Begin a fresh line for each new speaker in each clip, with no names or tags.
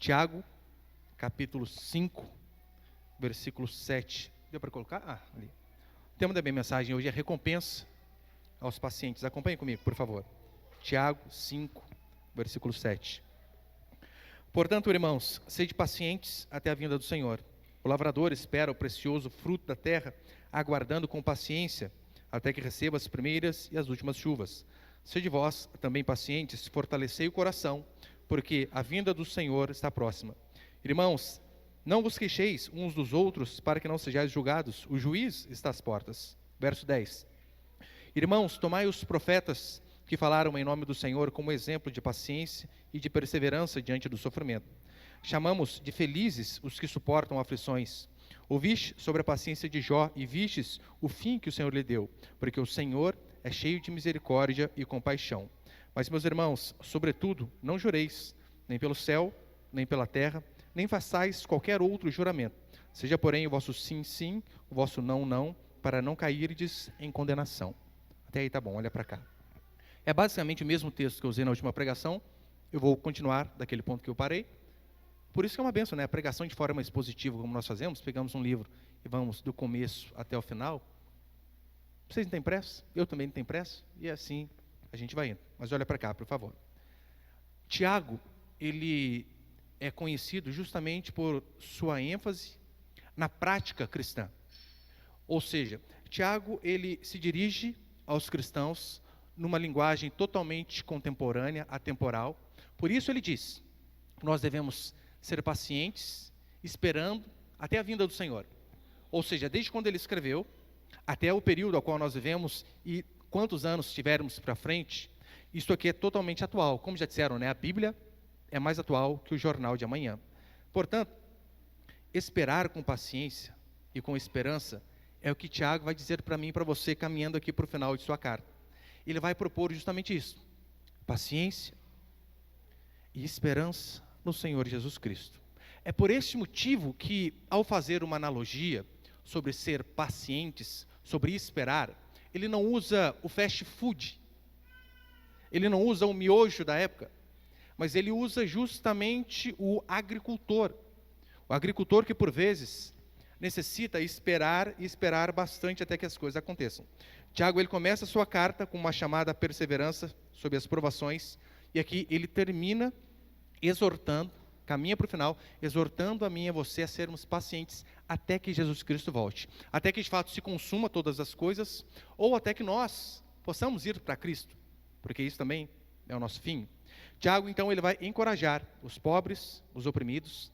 Tiago, capítulo 5, versículo 7. Deu para colocar? Ali. O tema da minha mensagem hoje é recompensa aos pacientes. Acompanhe comigo, por favor. Tiago 5, versículo 7. Portanto, irmãos, sede pacientes até a vinda do Senhor. O lavrador espera o precioso fruto da terra, aguardando com paciência, até que receba as primeiras e as últimas chuvas. Sede vós também pacientes, fortalecei o coração, porque a vinda do Senhor está próxima. Irmãos, não vos queixeis uns dos outros, para que não sejais julgados. O juiz está às portas. Verso 10. Irmãos, tomai os profetas que falaram em nome do Senhor como exemplo de paciência e de perseverança diante do sofrimento. Chamamos de felizes os que suportam aflições. Ouviste sobre a paciência de Jó e vistes o fim que o Senhor lhe deu, porque o Senhor é cheio de misericórdia e compaixão. Mas, meus irmãos, sobretudo, não jureis, nem pelo céu, nem pela terra, nem façais qualquer outro juramento. Seja, porém, o vosso sim, sim, o vosso não, não, para não cairdes em condenação. Até aí tá bom, olha para cá. É basicamente o mesmo texto que eu usei na última pregação. Eu vou continuar daquele ponto que eu parei. Por isso que é uma bênção, né? A pregação de forma expositiva, como nós fazemos, pegamos um livro e vamos do começo até o final. Vocês não têm pressa? Eu também não tenho pressa. E assim a gente vai indo. Mas olha para cá, por favor. Tiago, ele é conhecido justamente por sua ênfase na prática cristã. Ou seja, Tiago, ele se dirige aos cristãos numa linguagem totalmente contemporânea, atemporal. Por isso ele diz, nós devemos ser pacientes, esperando até a vinda do Senhor. Ou seja, desde quando ele escreveu, até o período ao qual nós vivemos e quantos anos tivermos para frente, isso aqui é totalmente atual. Como já disseram, né? A Bíblia é mais atual que o jornal de amanhã. Portanto, esperar com paciência e com esperança é o que Tiago vai dizer para mim e para você, caminhando aqui para o final de sua carta. Ele vai propor justamente isso: paciência e esperança no Senhor Jesus Cristo. É por este motivo que, ao fazer uma analogia sobre ser pacientes, sobre esperar, ele não usa o fast food, ele não usa o miojo da época, mas ele usa justamente o agricultor que por vezes necessita esperar e esperar bastante até que as coisas aconteçam. Tiago, ele começa a sua carta com uma chamada perseverança sob as provações, e aqui ele termina exortando, caminha para o final, exortando a mim e a você a sermos pacientes até que Jesus Cristo volte, até que de fato se consuma todas as coisas, ou até que nós possamos ir para Cristo, porque isso também é o nosso fim. Tiago, então, ele vai encorajar os pobres, os oprimidos.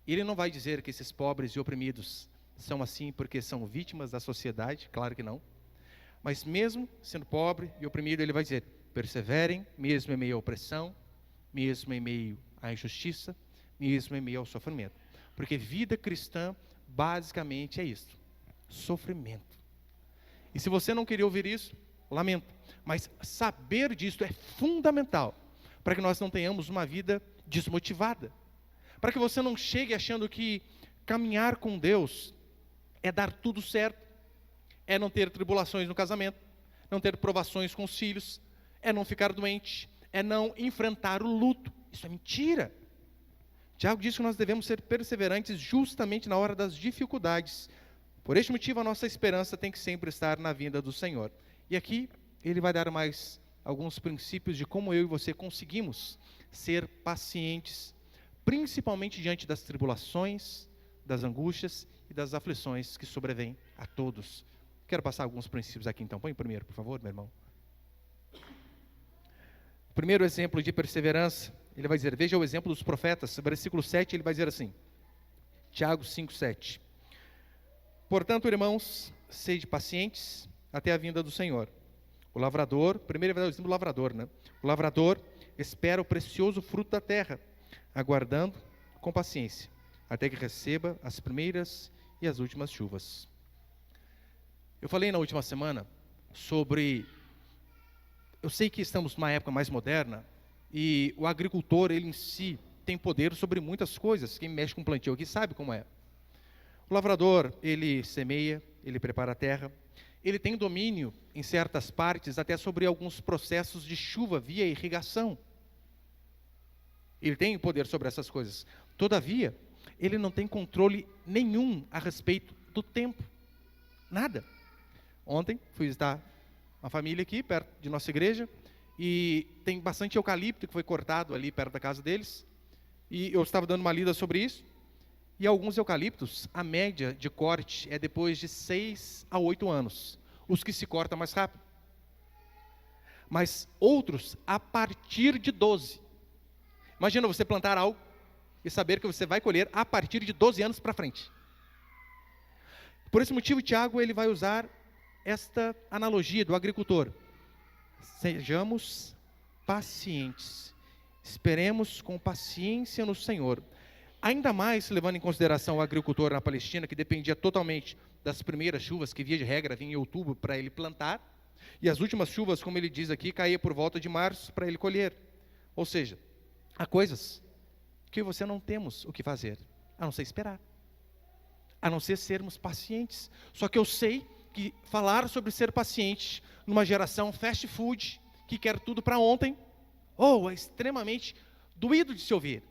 Ele não vai dizer que esses pobres e oprimidos são assim porque são vítimas da sociedade, claro que não. Mas mesmo sendo pobre e oprimido, ele vai dizer, perseverem, mesmo em meio à opressão, mesmo em meio à injustiça, mesmo em meio ao sofrimento. Porque vida cristã, basicamente, é isso: sofrimento. E se você não queria ouvir isso, lamento. Mas saber disso é fundamental para que nós não tenhamos uma vida desmotivada. Para que você não chegue achando que caminhar com Deus é dar tudo certo, é não ter tribulações no casamento, não ter provações com os filhos, é não ficar doente, é não enfrentar o luto. Isso é mentira. Tiago diz que nós devemos ser perseverantes justamente na hora das dificuldades. Por este motivo, a nossa esperança tem que sempre estar na vinda do Senhor. E aqui ele vai dar mais alguns princípios de como eu e você conseguimos ser pacientes, principalmente diante das tribulações, das angústias e das aflições que sobrevêm a todos. Quero passar alguns princípios aqui então. Põe primeiro, por favor, meu irmão. O primeiro exemplo de perseverança, ele vai dizer, veja o exemplo dos profetas, versículo 7, ele vai dizer assim, Tiago 5, 7. Portanto, irmãos, sede pacientes até a vinda do Senhor. O lavrador, primeiro ele vai dar o exemplo do lavrador, né? O lavrador espera o precioso fruto da terra, aguardando com paciência, até que receba as primeiras e as últimas chuvas. Eu falei na última semana sobre... Eu sei que estamos numa época mais moderna, e o agricultor, ele em si, tem poder sobre muitas coisas. Quem mexe com plantio aqui sabe como é. O lavrador, ele semeia, ele prepara a terra, ele tem domínio, em certas partes, até sobre alguns processos de chuva via irrigação. Ele tem poder sobre essas coisas. Todavia, ele não tem controle nenhum a respeito do tempo. Nada. Ontem fui visitar uma família aqui, perto de nossa igreja, e tem bastante eucalipto que foi cortado ali perto da casa deles. E eu estava dando uma lida sobre isso. E alguns eucaliptos, a média de corte é depois de 6 a 8 anos. Os que se cortam mais rápido. Mas outros, a partir de 12. Imagina você plantar algo e saber que você vai colher a partir de 12 anos para frente. Por esse motivo, Tiago ele vai usar esta analogia do agricultor. Sejamos pacientes. Esperemos com paciência no Senhor. Ainda mais levando em consideração o agricultor na Palestina, que dependia totalmente das primeiras chuvas, que via de regra vinha em outubro para ele plantar, e as últimas chuvas, como ele diz aqui, caía por volta de março para ele colher. Ou seja, há coisas que você não temos o que fazer, a não ser esperar, a não ser sermos pacientes. Só que eu sei que falar sobre ser paciente numa geração fast food, que quer tudo para ontem, é extremamente doído de se ouvir.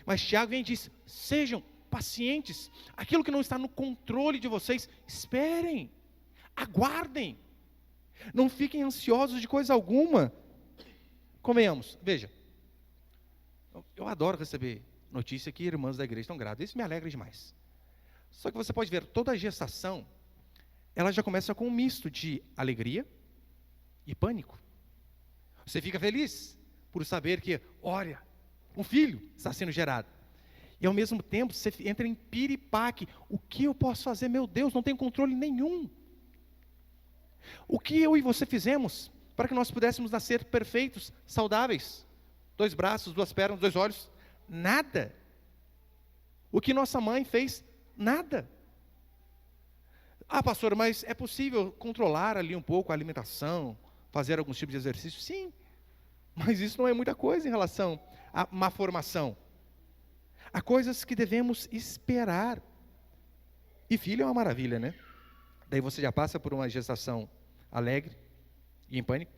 Mas Tiago vem e diz, sejam pacientes, aquilo que não está no controle de vocês, esperem, aguardem, não fiquem ansiosos de coisa alguma. Convenhamos, veja, eu adoro receber notícia que irmãs da igreja estão grávidas, isso me alegra demais. Só que você pode ver, toda a gestação, ela já começa com um misto de alegria e pânico. Você fica feliz por saber que, olha, um filho está sendo gerado. E ao mesmo tempo, você entra em piripaque. O que eu posso fazer? Meu Deus, não tenho controle nenhum. O que eu e você fizemos para que nós pudéssemos nascer perfeitos, saudáveis? 2 braços, 2 pernas, 2 olhos? Nada. O que nossa mãe fez? Nada. Ah, pastor, mas é possível controlar ali um pouco a alimentação, fazer alguns tipos de exercício? Sim, mas isso não é muita coisa em relação a uma formação. Há coisas que devemos esperar. E filho é uma maravilha, né? Daí você já passa por uma gestação alegre e em pânico.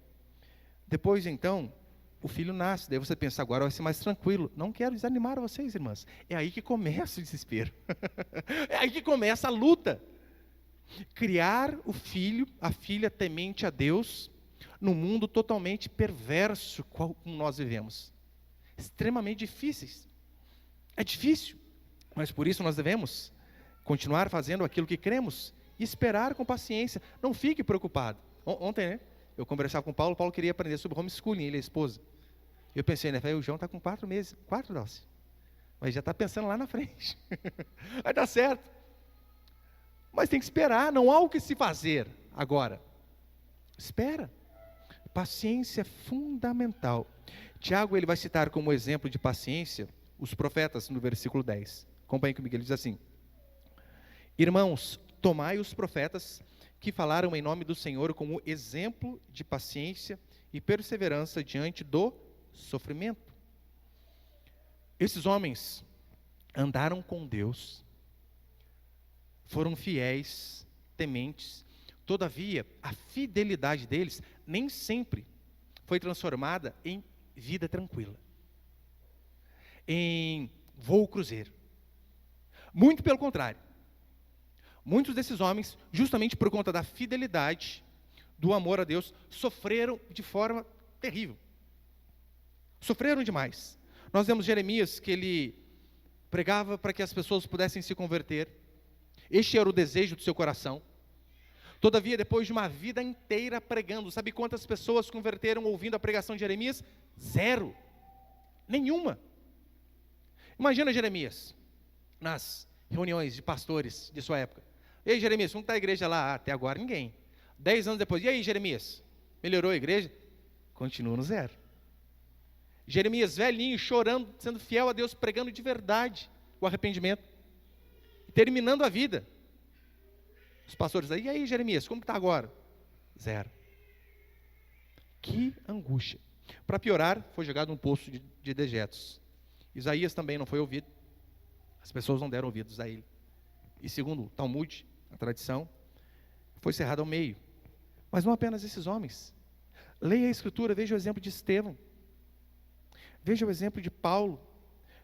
Depois, então, o filho nasce. Daí você pensa, agora vai ser mais tranquilo. Não quero desanimar vocês, irmãs. É aí que começa o desespero. É aí que começa a luta. Criar o filho, a filha temente a Deus, num mundo totalmente perverso como nós vivemos. Extremamente difíceis. É difícil, mas por isso nós devemos continuar fazendo aquilo que cremos e esperar com paciência. Não fique preocupado. Ontem, né, eu conversava com o Paulo queria aprender sobre homeschooling, ele e a esposa. Eu pensei, né, o João está com 4 meses, 4, Dalcy, mas já está pensando lá na frente. Vai dar certo. Mas tem que esperar, não há o que se fazer agora. Espera. Paciência é fundamental. Tiago ele vai citar como exemplo de paciência os profetas no versículo 10. Acompanhe comigo, ele diz assim: irmãos, tomai os profetas que falaram em nome do Senhor como exemplo de paciência e perseverança diante do sofrimento. Esses homens andaram com Deus, foram fiéis, tementes. Todavia, a fidelidade deles nem sempre foi transformada em vida tranquila, em voo cruzeiro. Muito pelo contrário. Muitos desses homens, justamente por conta da fidelidade, do amor a Deus, sofreram de forma terrível. Sofreram demais. Nós vemos Jeremias, que ele pregava para que as pessoas pudessem se converter. Este era o desejo do seu coração. Todavia, depois de uma vida inteira pregando, sabe quantas pessoas converteram ouvindo a pregação de Jeremias? 0. Nenhuma. Imagina Jeremias, nas reuniões de pastores de sua época. E aí, Jeremias, como está a igreja lá? Até agora ninguém. 10 anos depois, e aí, Jeremias? Melhorou a igreja? Continua no 0. Jeremias, velhinho, chorando, sendo fiel a Deus, pregando de verdade o arrependimento. Terminando a vida. Os pastores, e aí, Jeremias, como está agora? 0. Que angústia. Para piorar, foi jogado num poço de dejetos. Isaías também não foi ouvido. As pessoas não deram ouvidos a ele. E segundo o Talmud, a tradição, foi cerrado ao meio. Mas não apenas esses homens. Leia a Escritura, veja o exemplo de Estevão. Veja o exemplo de Paulo,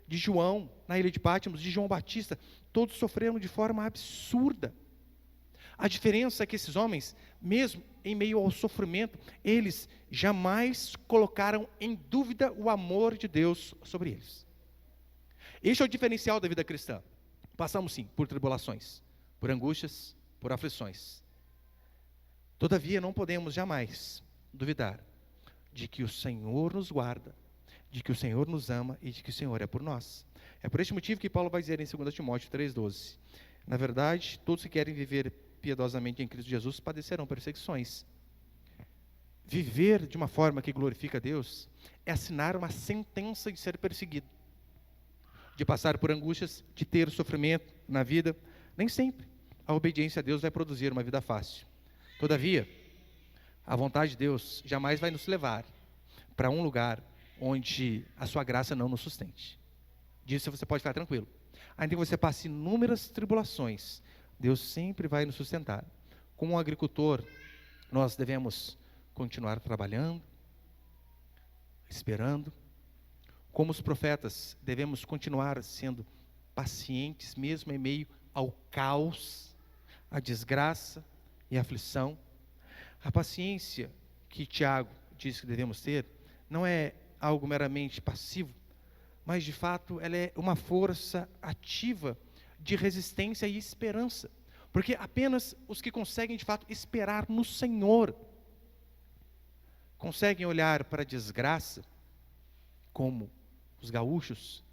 de João, na ilha de Patmos, de João Batista, todos sofreram de forma absurda. A diferença é que esses homens, mesmo em meio ao sofrimento, eles jamais colocaram em dúvida o amor de Deus sobre eles. Este é o diferencial da vida cristã. Passamos sim por tribulações, por angústias, por aflições. Todavia não podemos jamais duvidar de que o Senhor nos guarda, de que o Senhor nos ama e de que o Senhor é por nós. É por este motivo que Paulo vai dizer em 2 Timóteo 3,12: na verdade, todos que querem viver piedosamente em Cristo Jesus padecerão perseguições. Viver de uma forma que glorifica a Deus é assinar uma sentença de ser perseguido, de passar por angústias, de ter sofrimento na vida. Nem sempre a obediência a Deus vai produzir uma vida fácil. Todavia, a vontade de Deus jamais vai nos levar para um lugar onde a sua graça não nos sustente. Disso você pode ficar tranquilo. Ainda que você passe inúmeras tribulações, Deus sempre vai nos sustentar. Como um agricultor, nós devemos continuar trabalhando, esperando. Como os profetas, devemos continuar sendo pacientes, mesmo em meio ao caos, à desgraça e à aflição. A paciência que Tiago diz que devemos ter, não é algo meramente passivo, mas de fato ela é uma força ativa de resistência e esperança. Porque apenas os que conseguem de fato esperar no Senhor, conseguem olhar para a desgraça, como os gaúchos,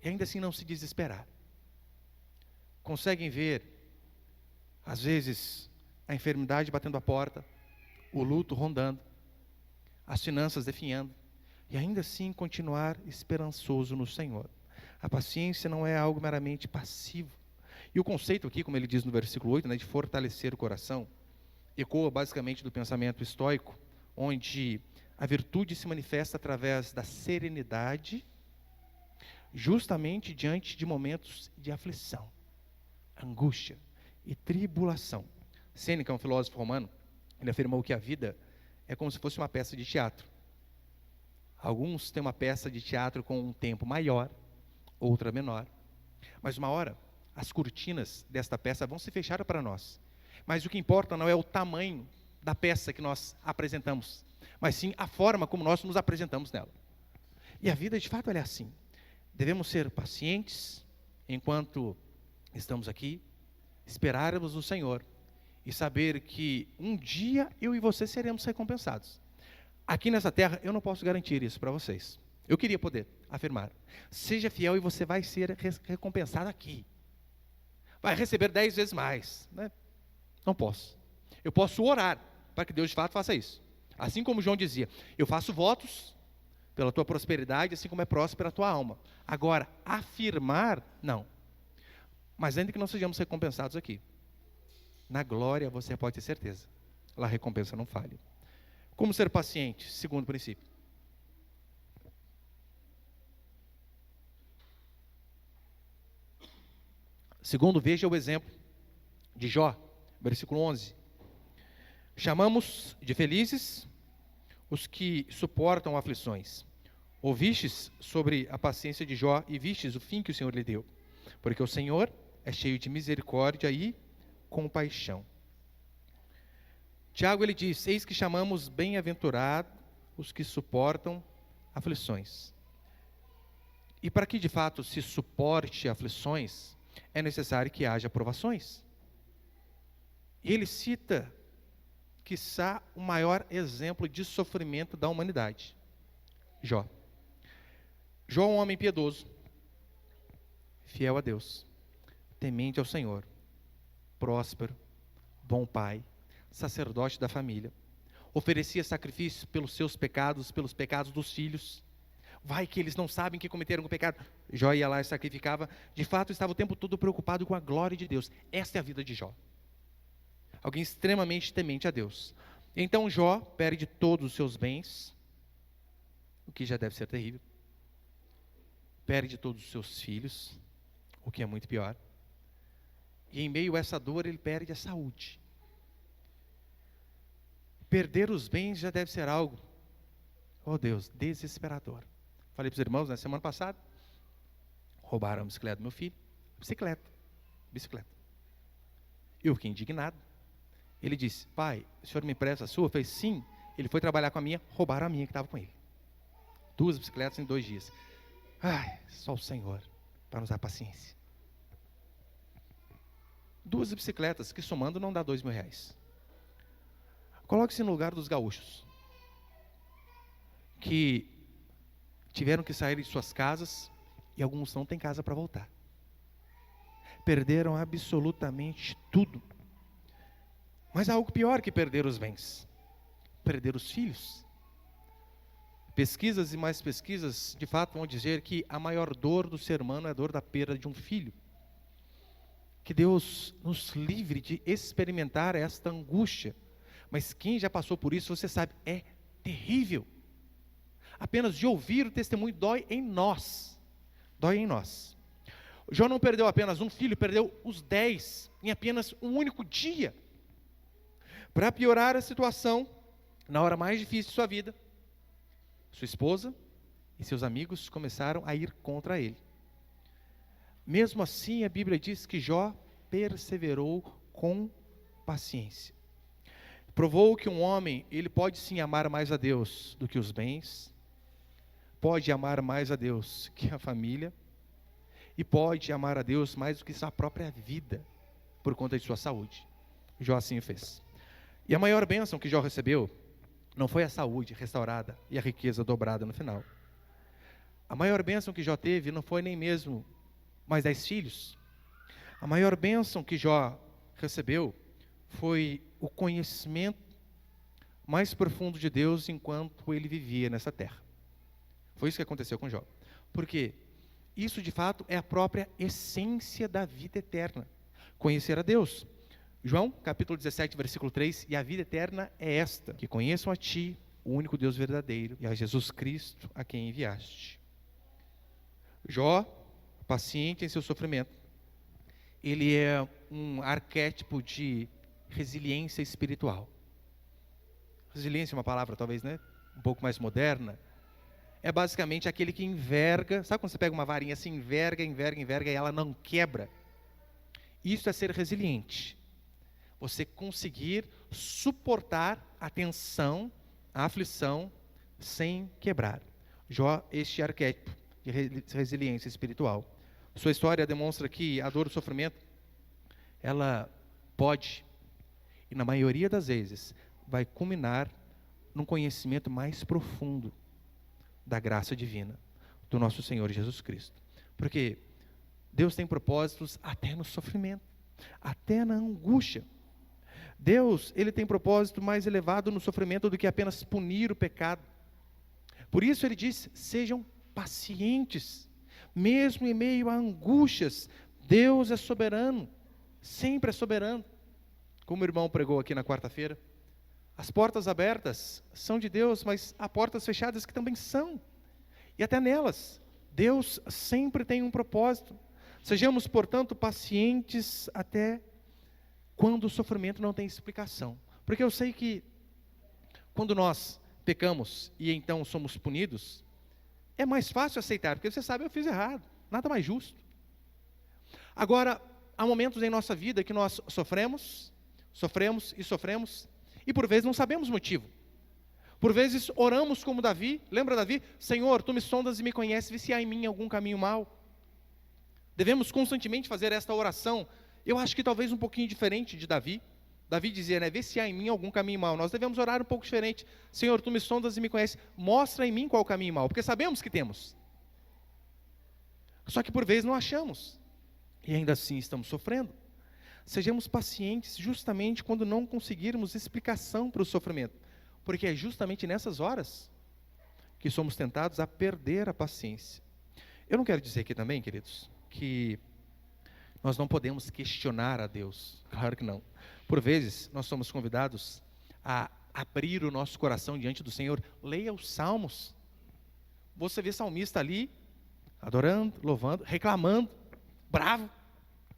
e ainda assim não se desesperar. Conseguem ver, às vezes, a enfermidade batendo a porta, o luto rondando, as finanças definhando, e ainda assim continuar esperançoso no Senhor. A paciência não é algo meramente passivo. E o conceito aqui, como ele diz no versículo 8, de fortalecer o coração, ecoa basicamente do pensamento estoico, onde a virtude se manifesta através da serenidade, justamente diante de momentos de aflição, angústia e tribulação. Sêneca, um filósofo romano, ele afirmou que a vida é como se fosse uma peça de teatro. Alguns têm uma peça de teatro com um tempo maior, outra menor. Mas uma hora, as cortinas desta peça vão se fechar para nós. Mas o que importa não é o tamanho da peça que nós apresentamos, mas sim a forma como nós nos apresentamos nela. E a vida, de fato, ela é assim. Devemos ser pacientes enquanto estamos aqui, esperarmos no Senhor e saber que um dia eu e você seremos recompensados. Aqui nessa terra, eu não posso garantir isso para vocês. Eu queria poder afirmar. Seja fiel e você vai ser recompensado aqui. Vai receber 10 vezes mais. Né? Não posso. Eu posso orar para que Deus de fato faça isso. Assim como João dizia, eu faço votos pela tua prosperidade, assim como é próspera a tua alma. Agora, afirmar, não. Mas ainda que não sejamos recompensados aqui, na glória você pode ter certeza. Lá a recompensa não falha. Como ser paciente? Segundo princípio. Segundo, veja o exemplo de Jó, versículo 11. Chamamos de felizes os que suportam aflições. Ouvistes sobre a paciência de Jó e vistes o fim que o Senhor lhe deu. Porque o Senhor é cheio de misericórdia e compaixão. Tiago, ele diz, eis que chamamos bem-aventurados os que suportam aflições. E para que de fato se suporte aflições, é necessário que haja provações. E ele cita, quiçá, o maior exemplo de sofrimento da humanidade, Jó. Jó é um homem piedoso, fiel a Deus, temente ao Senhor, próspero, bom pai, sacerdote da família, oferecia sacrifício pelos seus pecados, pelos pecados dos filhos. Vai que eles não sabem que cometeram o pecado. Jó ia lá e sacrificava. De fato, estava o tempo todo preocupado com a glória de Deus. Esta é a vida de Jó. Alguém extremamente temente a Deus. Então Jó perde todos os seus bens, o que já deve ser terrível. Perde todos os seus filhos, o que é muito pior. E em meio a essa dor, ele perde a saúde. Perder os bens já deve ser algo, oh Deus, desesperador. Falei para os irmãos na semana passada, Roubaram a bicicleta do meu filho. Bicicleta. Eu fiquei indignado. Ele disse, pai, o senhor me empresta a sua? Eu falei, sim. Ele foi trabalhar com a minha, roubaram a minha que estava com ele. 2 bicicletas em 2 dias. Ai, só o Senhor para nos dar paciência. 2 bicicletas, que somando não dá R$2.000. Coloque-se no lugar dos gaúchos, que tiveram que sair de suas casas, e alguns não têm casa para voltar. Perderam absolutamente tudo. Mas há algo pior que perder os bens. Perder os filhos. Pesquisas e mais pesquisas, de fato, vão dizer que a maior dor do ser humano é a dor da perda de um filho. Que Deus nos livre de experimentar esta angústia. Mas quem já passou por isso, você sabe, é terrível. Apenas de ouvir o testemunho dói em nós. Dói em nós. Jó não perdeu apenas um filho, perdeu os 10 em apenas um único dia. Para piorar a situação, na hora mais difícil de sua vida, sua esposa e seus amigos começaram a ir contra ele. Mesmo assim, a Bíblia diz que Jó perseverou com paciência. Provou que um homem, ele pode sim amar mais a Deus do que os bens, pode amar mais a Deus que a família, e pode amar a Deus mais do que sua própria vida, por conta de sua saúde. Jó assim o fez. E a maior bênção que Jó recebeu, não foi a saúde restaurada e a riqueza dobrada no final. A maior bênção que Jó teve não foi nem mesmo mais 10 filhos. A maior bênção que Jó recebeu foi o conhecimento mais profundo de Deus enquanto ele vivia nessa terra. Foi isso que aconteceu com Jó. Porque isso de fato é a própria essência da vida eterna. Conhecer a Deus. João, capítulo 17, versículo 3, e a vida eterna é esta, que conheçam a Ti, o único Deus verdadeiro, e a Jesus Cristo, a quem enviaste. Jó, paciente em seu sofrimento, ele é um arquétipo de resiliência espiritual. Resiliência é uma palavra talvez, né, um pouco mais moderna. É basicamente aquele que enverga, sabe quando você pega uma varinha assim, enverga e ela não quebra? Isso é ser resiliente. Você conseguir suportar a tensão, a aflição, sem quebrar. Jó, este arquétipo de resiliência espiritual. Sua história demonstra que a dor e o sofrimento, ela pode, e na maioria das vezes, vai culminar num conhecimento mais profundo da graça divina do nosso Senhor Jesus Cristo. Porque Deus tem propósitos até no sofrimento, até na angústia. Deus, ele tem propósito mais elevado no sofrimento do que apenas punir o pecado. Por isso ele diz, sejam pacientes, mesmo em meio a angústias. Deus é soberano, sempre é soberano. Como o irmão pregou aqui na quarta-feira, as portas abertas são de Deus, mas há portas fechadas que também são. E até nelas, Deus sempre tem um propósito. Sejamos, portanto, pacientes até quando o sofrimento não tem explicação. Porque eu sei que quando nós pecamos e então somos punidos, é mais fácil aceitar, porque você sabe, eu fiz errado, nada mais justo. Agora, há momentos em nossa vida que nós sofremos, e por vezes não sabemos o motivo. Por vezes oramos como Davi, lembra Davi? Senhor, Tu me sondas e me conheces, vê se há em mim algum caminho mau. Devemos constantemente fazer esta oração. Eu acho que talvez um pouquinho diferente de Davi. Davi dizia, né, vê se há em mim algum caminho mau. Nós devemos orar um pouco diferente. Senhor, Tu me sondas e me conheces, mostra em mim qual é o caminho mau, porque sabemos que temos. Só que por vezes não achamos, e ainda assim estamos sofrendo. Sejamos pacientes justamente quando não conseguirmos explicação para o sofrimento, porque é justamente nessas horas que somos tentados a perder a paciência. Eu não quero dizer aqui também, queridos, que nós não podemos questionar a Deus, claro que não. Por vezes, nós somos convidados a abrir o nosso coração diante do Senhor. Leia os Salmos. Você vê salmista ali, adorando, louvando, reclamando, bravo.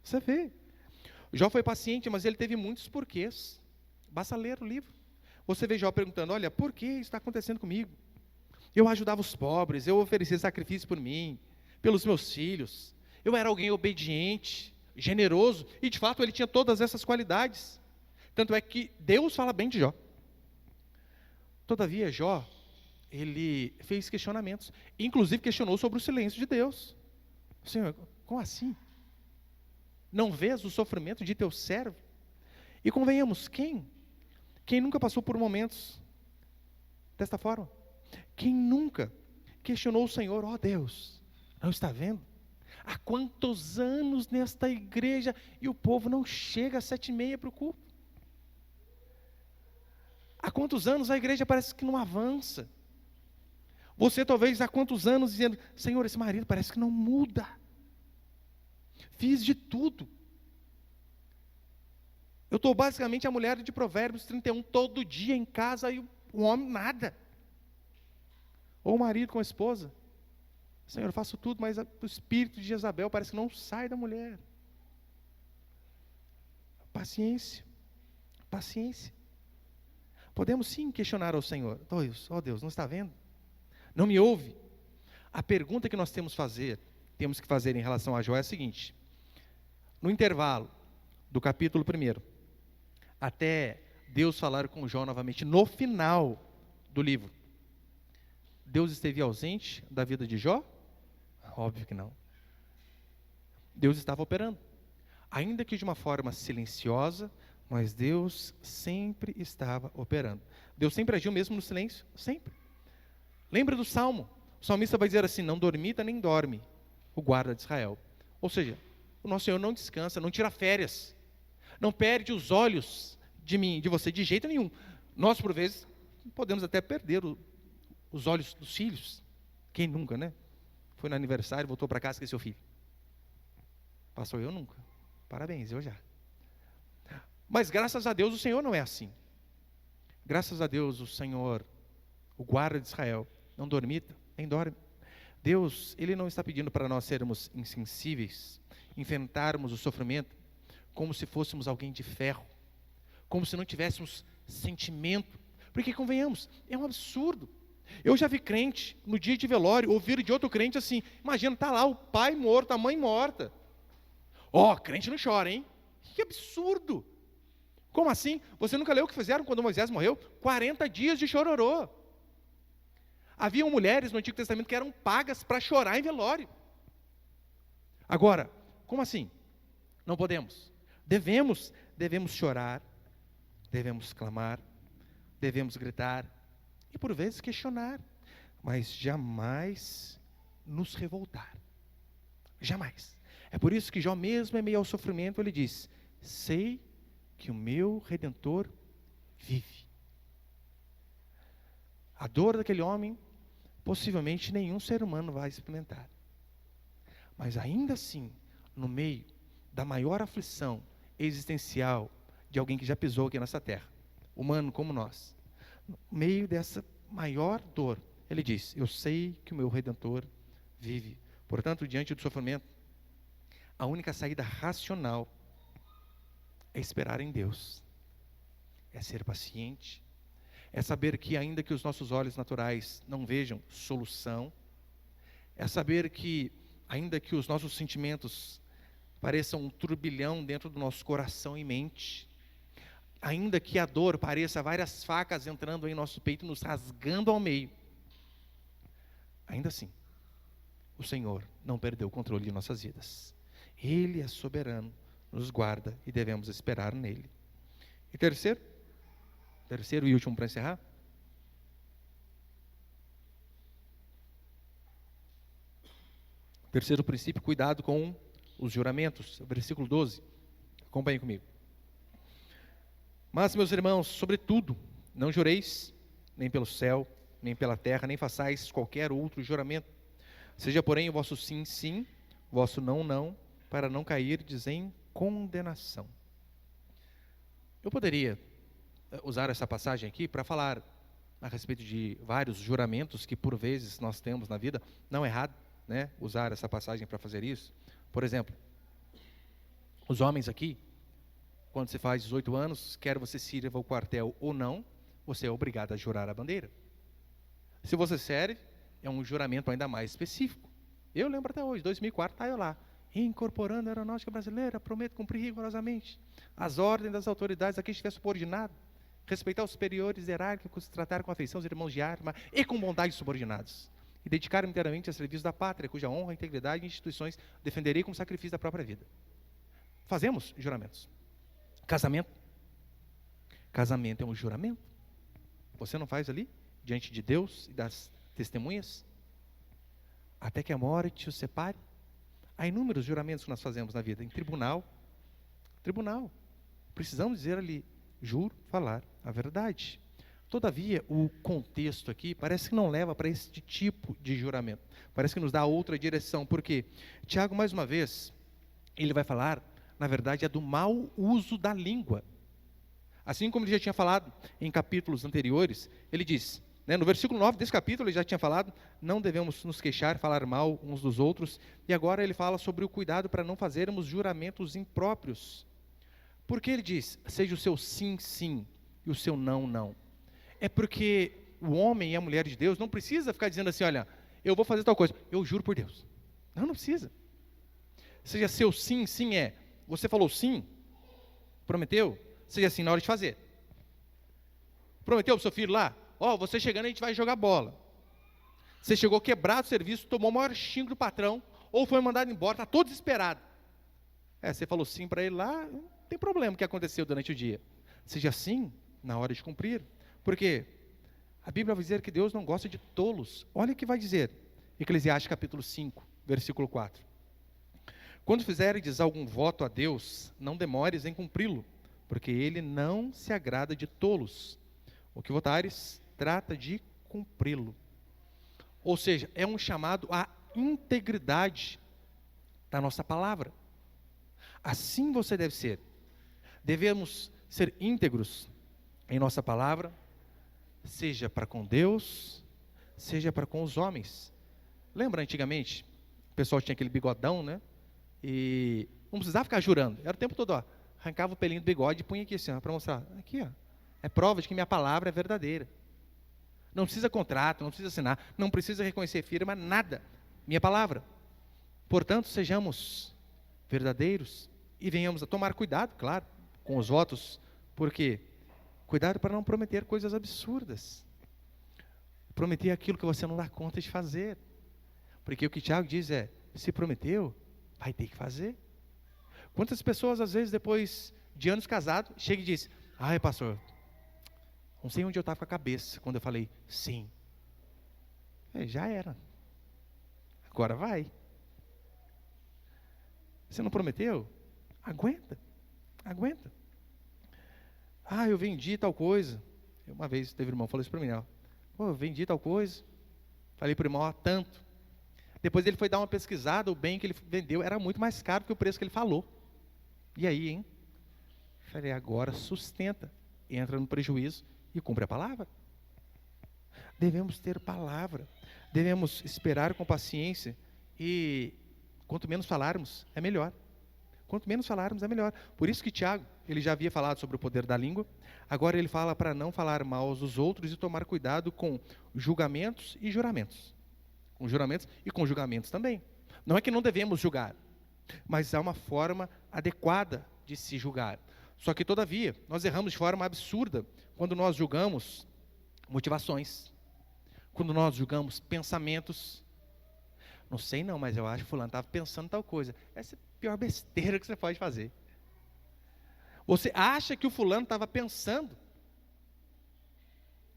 Você vê. Jó foi paciente, mas ele teve muitos porquês. Basta ler o livro. Você vê Jó perguntando, olha, por que isso está acontecendo comigo? Eu ajudava os pobres, eu oferecia sacrifício por mim, pelos meus filhos. eu era alguém obediente, generoso, e de fato ele tinha todas essas qualidades. Tanto é que Deus fala bem de Jó. Todavia, Jó, ele fez questionamentos, inclusive questionou sobre o silêncio de Deus. Senhor, como assim? Não vês o sofrimento de teu servo? E convenhamos, quem nunca passou por momentos desta forma? Quem nunca questionou o Senhor? Ó Deus, não está vendo? Há quantos anos nesta igreja e o povo não chega às 7h30 para o culto? Há quantos anos a igreja parece que não avança? Você talvez há quantos anos dizendo, Senhor, esse marido parece que não muda. Fiz de tudo. Eu estou basicamente a mulher de Provérbios 31, todo dia em casa e o homem nada. Ou o marido com a esposa. Senhor, eu faço tudo, mas o espírito de Jezabel parece que não sai da mulher. Paciência. Paciência. Podemos sim questionar ao Senhor. Ó Deus, não está vendo? Não me ouve? A pergunta que nós temos que fazer em relação a Jó é a seguinte. No intervalo do capítulo 1, até Deus falar com Jó novamente, no final do livro, Deus esteve ausente da vida de Jó? Óbvio que não. Deus estava operando. Ainda que de uma forma silenciosa, mas Deus sempre estava operando. Deus sempre agiu mesmo no silêncio, sempre. Lembra do Salmo? O salmista vai dizer assim, não dormita nem dorme o guarda de Israel. Ou seja, o nosso Senhor não descansa, não tira férias, não perde os olhos de mim, de você, de jeito nenhum. Nós, por vezes, podemos até perder os olhos dos filhos. Quem nunca, né? Foi no aniversário, voltou para casa, esqueceu o filho. Passou eu nunca. Parabéns, eu já. Mas graças a Deus o Senhor não é assim. Graças a Deus o Senhor, o guarda de Israel, não dormita, nem dorme. Deus, Ele não está pedindo para nós sermos insensíveis, enfrentarmos o sofrimento como se fôssemos alguém de ferro, como se não tivéssemos sentimento, porque convenhamos, é um absurdo. Eu já vi crente, no dia de velório, ouvir de outro crente assim, imagina, está lá o pai morto, a mãe morta. Crente não chora, hein? Que absurdo! Como assim? Você nunca leu o que fizeram quando Moisés morreu? 40 dias de chororô. Haviam mulheres no Antigo Testamento que eram pagas para chorar em velório. Agora, como assim? Não podemos. Devemos chorar, devemos clamar, devemos gritar e por vezes questionar, mas jamais nos revoltar. Jamais. É por isso que Jó, mesmo em meio ao sofrimento, ele diz, sei que o meu Redentor vive. A dor daquele homem, possivelmente nenhum ser humano vai experimentar. Mas ainda assim, no meio da maior aflição existencial de alguém que já pisou aqui nessa terra, humano como nós, no meio dessa maior dor, ele diz, eu sei que o meu Redentor vive. Portanto, diante do sofrimento, a única saída racional é esperar em Deus, é ser paciente, é saber que ainda que os nossos olhos naturais não vejam solução, é saber que ainda que os nossos sentimentos pareçam um turbilhão dentro do nosso coração e mente, ainda que a dor pareça várias facas entrando em nosso peito, nos rasgando ao meio, ainda assim, o Senhor não perdeu o controle de nossas vidas. Ele é soberano, nos guarda e devemos esperar nele. E terceiro e último para encerrar. Terceiro princípio, cuidado com os juramentos. Versículo 12. Acompanhe comigo. Mas, meus irmãos, sobretudo, não jureis, nem pelo céu, nem pela terra, nem façais qualquer outro juramento. Seja, porém, o vosso sim, sim, o vosso não, não, para não cairdes em condenação. Eu poderia usar essa passagem aqui para falar a respeito de vários juramentos que por vezes nós temos na vida. Não é errado, né, usar essa passagem para fazer isso. Por exemplo, os homens aqui, quando você faz 18 anos, quer você sirva o quartel ou não, você é obrigado a jurar a bandeira. Se você serve, é um juramento ainda mais específico. Eu lembro até hoje, 2004, está eu lá. incorporando a aeronáutica brasileira, prometo cumprir rigorosamente as ordens das autoridades a quem estiver subordinado, respeitar os superiores hierárquicos, tratar com afeição os irmãos de arma e com bondade os subordinados, e dedicar-me inteiramente a serviço da pátria, cuja honra, integridade e instituições defenderei como sacrifício da própria vida. Fazemos juramentos. Casamento é um juramento. Você não faz ali, diante de Deus e das testemunhas? Até que a morte os separe. Há inúmeros juramentos que nós fazemos na vida, em tribunal. Precisamos dizer ali, juro falar a verdade. Todavia, o contexto aqui parece que não leva para esse tipo de juramento. Parece que nos dá outra direção. Por quê? Tiago, mais uma vez, ele vai falar, na verdade, é do mau uso da língua. Assim como ele já tinha falado em capítulos anteriores, ele diz, no versículo 9 desse capítulo, ele já tinha falado, não devemos nos queixar, falar mal uns dos outros, e agora ele fala sobre o cuidado para não fazermos juramentos impróprios. Porque ele diz, seja o seu sim, sim, e o seu não, não. É porque o homem e a mulher de Deus não precisa ficar dizendo assim, olha, eu vou fazer tal coisa, eu juro por Deus. Não precisa. Seja seu sim, sim você falou sim, prometeu, seja assim na hora de fazer. Prometeu para o seu filho lá, você chegando a gente vai jogar bola. Você chegou quebrado o serviço, tomou o maior xingo do patrão, ou foi mandado embora, está todo desesperado. Você falou sim para ele lá, não tem problema o que aconteceu durante o dia. Seja assim na hora de cumprir. Porque a Bíblia vai dizer que Deus não gosta de tolos. Olha o que vai dizer, Eclesiastes capítulo 5, versículo 4. Quando fizeres algum voto a Deus, não demores em cumpri-lo, porque ele não se agrada de tolos. O que votares, trata de cumpri-lo. Ou seja, é um chamado à integridade da nossa palavra. Assim você deve ser. Devemos ser íntegros em nossa palavra, seja para com Deus, seja para com os homens. Lembra antigamente, o pessoal tinha aquele bigodão, né? E não precisava ficar jurando, era o tempo todo, arrancava o pelinho do bigode e punha aqui assim, para mostrar, aqui é prova de que minha palavra é verdadeira. Não precisa contrato, não precisa assinar, não precisa reconhecer firma, nada, minha palavra. Portanto, sejamos verdadeiros e venhamos a tomar cuidado, claro, com os votos, porque cuidado para não prometer coisas absurdas, prometer aquilo que você não dá conta de fazer, porque o que Tiago diz é, se prometeu, vai ter que fazer. Quantas pessoas, às vezes, depois de anos casados, chegam e dizem, pastor, não sei onde eu estava com a cabeça, quando eu falei sim. Já era. Agora vai. Você não prometeu? Aguenta. Eu vendi tal coisa. Uma vez teve um irmão que falou isso para mim, eu vendi tal coisa. Falei para o irmão, tanto. Depois ele foi dar uma pesquisada, o bem que ele vendeu era muito mais caro que o preço que ele falou. E aí, hein? Falei, agora sustenta, entra no prejuízo e cumpre a palavra. Devemos ter palavra, devemos esperar com paciência e quanto menos falarmos, é melhor. Quanto menos falarmos, é melhor. Por isso que Tiago, ele já havia falado sobre o poder da língua, agora ele fala para não falar mal aos dos outros e tomar cuidado com julgamentos e juramentos. Com juramentos e com julgamentos também. Não é que não devemos julgar, mas há uma forma adequada de se julgar. Só que, todavia, nós erramos de forma absurda quando nós julgamos motivações, quando nós julgamos pensamentos. Não sei não, mas eu acho que fulano estava pensando tal coisa. Essa é a pior besteira que você pode fazer. Você acha que o fulano estava pensando.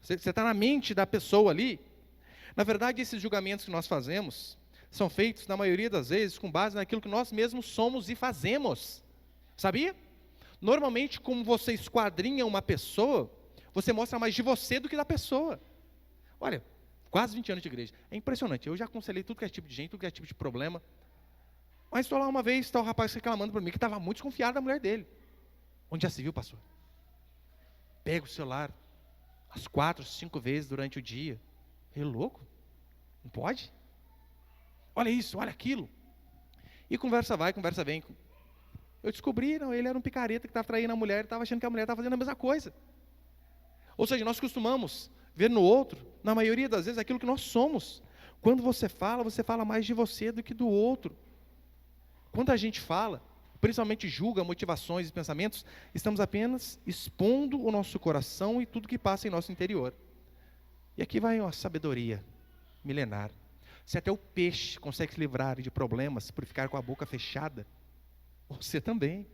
Você está na mente da pessoa ali. Na verdade, esses julgamentos que nós fazemos são feitos, na maioria das vezes, com base naquilo que nós mesmos somos e fazemos. Sabia? Normalmente, como você esquadrinha uma pessoa, você mostra mais de você do que da pessoa. Olha, quase 20 anos de igreja. É impressionante. Eu já aconselhei tudo que é tipo de gente, tudo que é tipo de problema. Mas estou lá uma vez, está o rapaz reclamando para mim que estava muito desconfiado da mulher dele. Onde já se viu, pastor? Pega o celular as 4, 5 vezes durante o dia. É louco? Não pode? Olha isso, olha aquilo. E conversa vai, conversa vem. Eu descobri, não, ele era um picareta que estava traindo a mulher, estava achando que a mulher estava fazendo a mesma coisa. Ou seja, nós costumamos ver no outro, na maioria das vezes, aquilo que nós somos. Quando você fala mais de você do que do outro. Quando a gente fala, principalmente julga motivações e pensamentos, estamos apenas expondo o nosso coração e tudo que passa em nosso interior. E aqui vai uma sabedoria milenar. Se até o peixe consegue se livrar de problemas por ficar com a boca fechada, você também.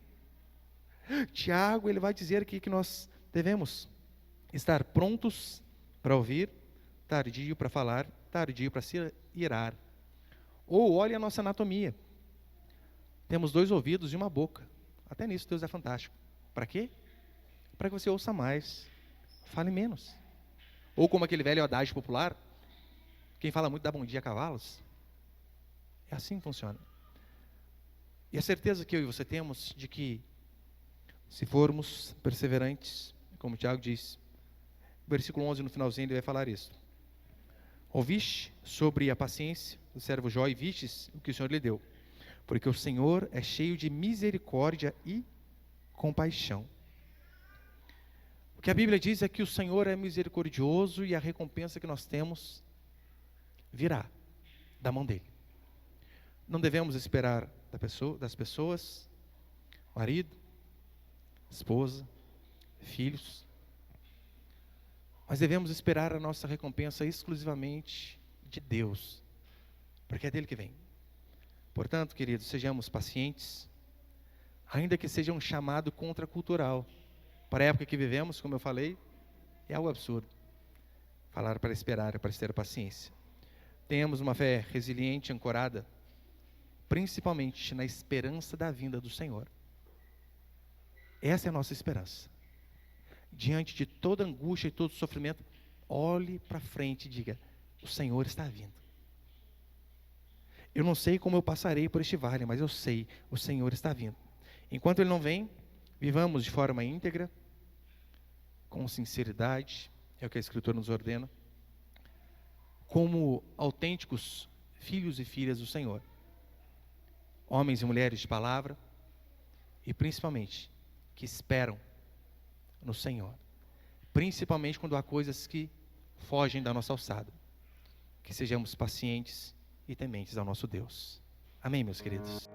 Tiago, ele vai dizer aqui que nós devemos estar prontos para ouvir, tardio para falar, tardio para se irar. Ou olhe a nossa anatomia. Temos 2 ouvidos e uma boca. Até nisso Deus é fantástico. Para quê? Para que você ouça mais, fale menos. Ou como aquele velho adágio popular, quem fala muito dá bom dia a cavalos. É assim que funciona. E a certeza que eu e você temos de que, se formos perseverantes, como o Tiago diz, versículo 11 no finalzinho ele vai falar isso. Ouviste sobre a paciência do servo Jó e vistes o que o Senhor lhe deu. Porque o Senhor é cheio de misericórdia e compaixão. O que a Bíblia diz é que o Senhor é misericordioso e a recompensa que nós temos virá da mão dele. Não devemos esperar das pessoas, marido, esposa, filhos, mas devemos esperar a nossa recompensa exclusivamente de Deus, porque é dele que vem. Portanto, queridos, sejamos pacientes, ainda que seja um chamado contracultural. Para a época que vivemos, como eu falei, é algo absurdo. Falar para esperar, para ter paciência. Tenhamos uma fé resiliente, ancorada, principalmente na esperança da vinda do Senhor. Essa é a nossa esperança. Diante de toda angústia e todo sofrimento, olhe para frente e diga: o Senhor está vindo. Eu não sei como eu passarei por este vale, mas eu sei, o Senhor está vindo. Enquanto Ele não vem, vivamos de forma íntegra, com sinceridade, é o que a Escritura nos ordena, como autênticos filhos e filhas do Senhor. Homens e mulheres de palavra, e principalmente, que esperam no Senhor. Principalmente quando há coisas que fogem da nossa alçada. Que sejamos pacientes e tementes ao nosso Deus. Amém, meus queridos?